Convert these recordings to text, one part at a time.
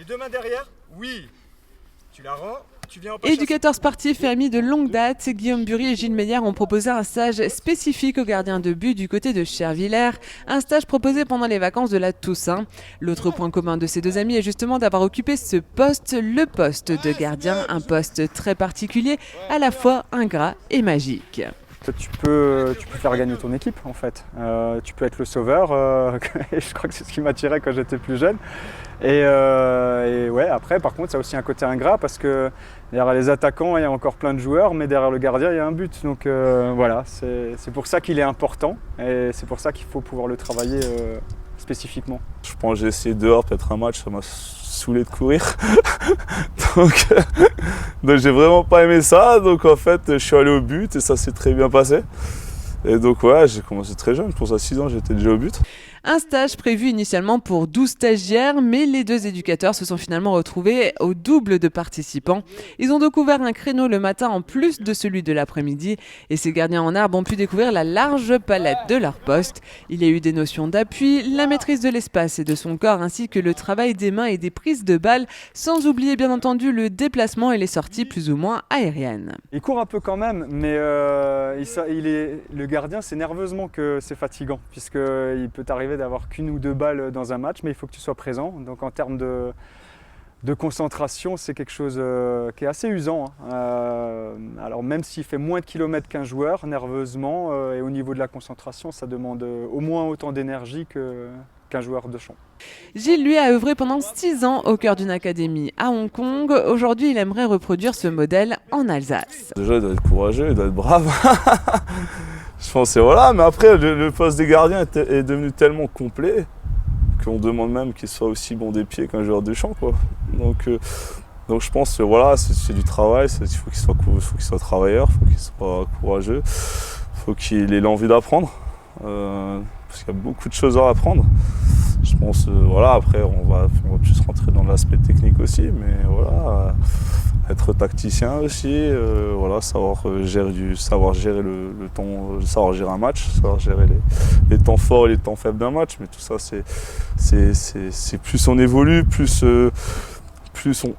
deux mains derrière? Oui. Tu la rends, tu viens en pas Éducateurs sportifs et amis de longue date, Guillaume Bury et Gilles Meyer ont proposé un stage spécifique aux gardiens de but du côté de Chervillers, un stage proposé pendant les vacances de la Toussaint. L'autre point commun de ces deux amis est justement d'avoir occupé ce poste, le poste de gardien, un poste très particulier, à la fois ingrat et magique. Tu peux faire gagner ton équipe en fait. Tu peux être le sauveur, et je crois que c'est ce qui m'attirait quand j'étais plus jeune. Et ouais, après par contre ça a aussi un côté ingrat parce que derrière les attaquants il y a encore plein de joueurs, mais derrière le gardien il y a un but. Donc voilà, c'est pour ça qu'il est important et c'est pour ça qu'il faut pouvoir le travailler spécifiquement. Je pense que j'ai essayé dehors peut-être un match, ça m'a saoulé de courir. donc j'ai vraiment pas aimé ça, donc en fait je suis allé au but et ça s'est très bien passé. Et donc ouais, j'ai commencé très jeune, je pense à 6 ans j'étais déjà au but. Un stage prévu initialement pour 12 stagiaires, mais les deux éducateurs se sont finalement retrouvés au double de participants. Ils ont découvert un créneau le matin en plus de celui de l'après-midi et ces gardiens en herbe ont pu découvrir la large palette de leur poste. Il y a eu des notions d'appui, la maîtrise de l'espace et de son corps ainsi que le travail des mains et des prises de balles, sans oublier bien entendu le déplacement et les sorties plus ou moins aériennes. Il court un peu quand même, mais le gardien c'est nerveusement que c'est fatigant puisqu'il peut t'arriver d'avoir qu'une ou deux balles dans un match, mais il faut que tu sois présent. Donc en termes de concentration, c'est quelque chose qui est assez usant. Alors même s'il fait moins de kilomètres qu'un joueur, nerveusement, et au niveau de la concentration, ça demande au moins autant d'énergie qu'un joueur de champ. Gilles, lui, a œuvré pendant 6 ans au cœur d'une académie à Hong Kong. Aujourd'hui, il aimerait reproduire ce modèle en Alsace. Déjà, il doit être courageux, il doit être brave. Je pense que voilà, mais après, le poste des gardiens est devenu tellement complet qu'on demande même qu'il soit aussi bon des pieds qu'un joueur de champ, quoi. Donc je pense que voilà, c'est du travail, il faut qu'il soit travailleur, il faut qu'il soit courageux, il faut qu'il ait l'envie d'apprendre, parce qu'il y a beaucoup de choses à apprendre. Je pense, voilà, après on va plus rentrer dans l'aspect technique aussi, mais voilà, être tacticien aussi, voilà, savoir gérer le temps, savoir gérer un match, savoir gérer les temps forts et les temps faibles d'un match, mais tout ça c'est plus on évolue, plus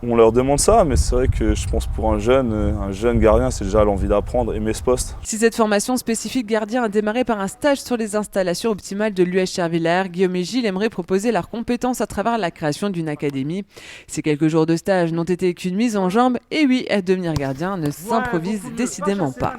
on leur demande ça, mais c'est vrai que je pense pour un jeune gardien, c'est déjà l'envie d'apprendre, aimer ce poste. Si cette formation spécifique gardien a démarré par un stage sur les installations optimales de l'US Chervillers, Guillaume et Gilles aimeraient proposer leurs compétences à travers la création d'une académie. Ces quelques jours de stage n'ont été qu'une mise en jambe, et oui, devenir gardien ne s'improvise décidément pas.